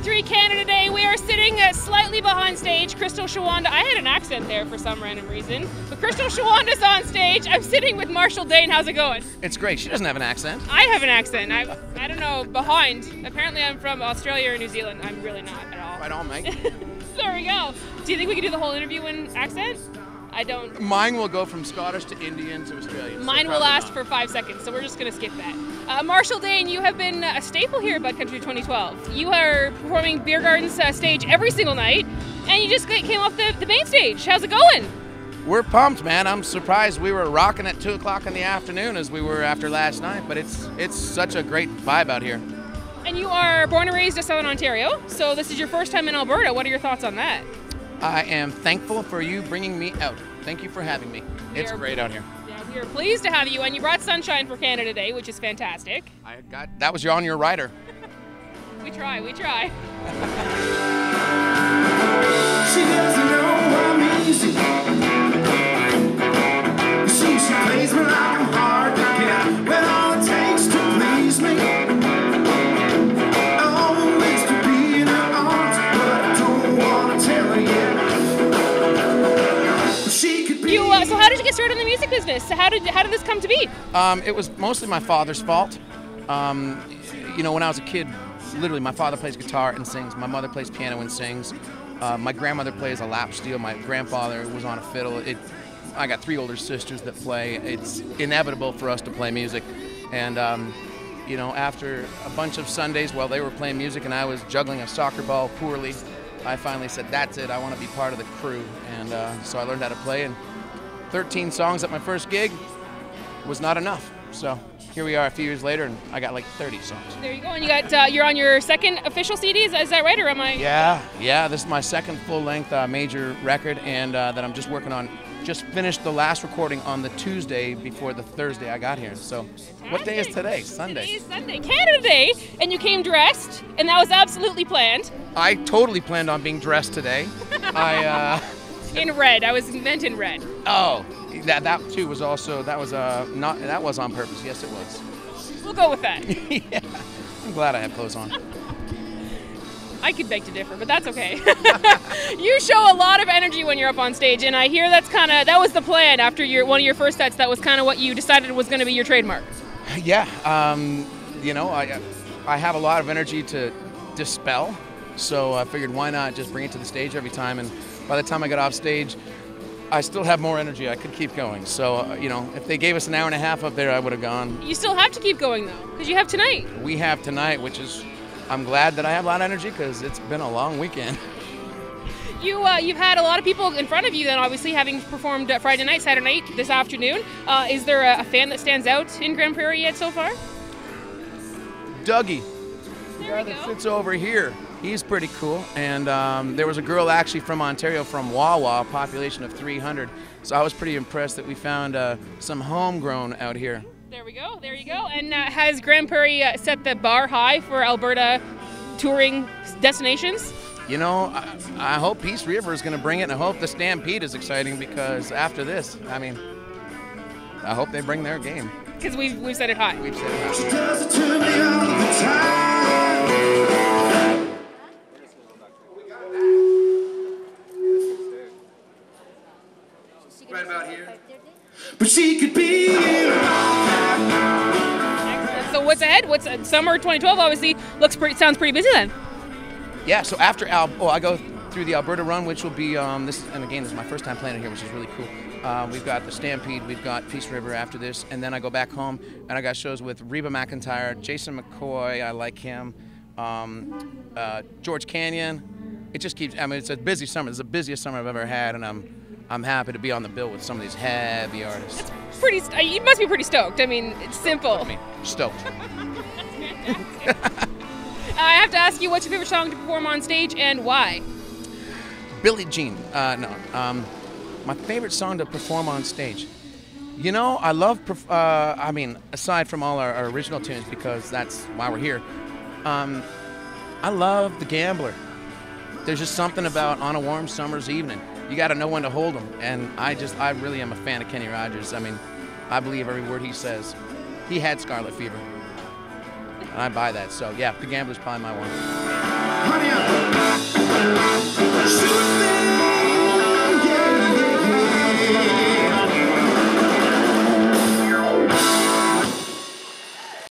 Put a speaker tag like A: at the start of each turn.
A: Victory Canada Day. We are sitting slightly behind stage. Crystal Shawanda, I had an accent there for some random reason, but Crystal Shawanda's on stage. I'm sitting with Marshall Dane. How's it going?
B: It's great. She doesn't have an accent.
A: I have an accent. I don't know, behind. Apparently I'm from Australia or New Zealand. I'm really not at all.
B: Right on, mate.
A: There we go. Do you think we could do the whole interview in accent? I don't.
B: Mine will go from Scottish to Indian to Australian.
A: Mine will last for 5 seconds, so we're just going to skip that. Marshall Dane, you have been a staple here at Bud Country 2012. You are performing Beer Garden's stage every single night, and you just came off the main stage. How's it going?
B: We're pumped, man. I'm surprised we were rocking at 2 o'clock in the afternoon as we were after last night, but it's such a great vibe out here.
A: And you are born and raised in Southern Ontario, so this is your first time in Alberta. What are your thoughts on that?
B: I am thankful for you bringing me out. Thank you for having me. It's great out here.
A: Yeah, we are pleased to have you, and you brought sunshine for Canada Day, which is fantastic.
B: That was on your rider.
A: We try, we try.
C: She doesn't know my music. She plays me like I'm hard to get. When all it takes to please me. Always to be in her arms, but I don't want to tell her yet. She could be.
A: So how did you get started in the music business? How did this come to be?
B: It was mostly my father's fault. You know, when I was a kid, literally my father plays guitar and sings. My mother plays piano and sings. My grandmother plays a lap steel. My grandfather was on a fiddle. I got 3 older sisters that play. It's inevitable for us to play music. And, you know, after a bunch of Sundays while they were playing music and I was juggling a soccer ball poorly, I finally said, that's it, I want to be part of the crew. And so I learned how to play, and 13 songs at my first gig was not enough. So here we are a few years later, and I got like 30 songs.
A: There you go, and you got you're on your second official CD. Is that right, or am I?
B: Yeah. This is my second full-length major record, and that I'm just working on. Just finished the last recording on the Tuesday before the Thursday I got here. So, what day is today? Sunday.
A: Today is Sunday, Canada Day, and you came dressed, and that was absolutely planned.
B: I totally planned on being dressed today.
A: In red. I was meant in red.
B: Oh, that too was also that was on purpose. Yes, it was.
A: We'll go with that.
B: Yeah, I'm glad I have clothes on.
A: I could beg to differ, but that's okay. You show a lot of energy when you're up on stage, and I hear that was the plan after one of your first sets. That was kind of what you decided was going to be your trademark.
B: Yeah, you know, I have a lot of energy to dispel, so I figured why not just bring it to the stage every time. And by the time I got off stage, I still have more energy. I could keep going. So, you know, if they gave us an hour and a half up there, I would have gone.
A: You still have to keep going, though, because you have tonight.
B: We have tonight, which is, I'm glad that I have a lot of energy because it's been a long weekend.
A: You've had a lot of people in front of you then, obviously, having performed Friday night, Saturday night, this afternoon. Is there a fan that stands out in Grand Prairie yet so far?
B: Dougie.
A: There
B: the guy
A: we
B: that
A: go.
B: sits over here. He's pretty cool. And there was a girl actually from Ontario, from Wawa, a population of 300. So I was pretty impressed that we found some homegrown out here.
A: There we go, there you go. And has Grand Prairie set the bar high for Alberta touring destinations?
B: You know, I hope Peace River is going to bring it, and I hope the Stampede is exciting because after this, I mean, I hope they bring their game.
A: Because we've set it high.
B: We've set it high.
C: She does it to me all the time. Right about here. But she could be in
A: Excellent. So what's ahead? What's summer 2012? Obviously, sounds pretty busy then.
B: Yeah, so after I go through the Alberta run, which will be this is my first time playing it here, which is really cool. We've got the Stampede, we've got Peace River after this, and then I go back home and I got shows with Reba McEntire, Jason McCoy, I like him, George Canyon. It just keeps. I mean, it's a busy summer. It's the busiest summer I've ever had, and I'm happy to be on the bill with some of these heavy artists.
A: It's pretty. You must be pretty stoked. I mean, it's simple.
B: I mean, stoked.
A: I have to ask you, what's your favorite song to perform on stage and why?
B: Billie Jean. My favorite song to perform on stage. You know, I love, I mean, aside from all our original tunes, because that's why we're here, I love The Gambler. There's just something about On a Warm Summer's Evening. You got to know when to hold them. And I really am a fan of Kenny Rogers. I mean, I believe every word he says. He had scarlet fever. And I buy that. So The Gambler's probably my one.
C: Honey, I'm shooting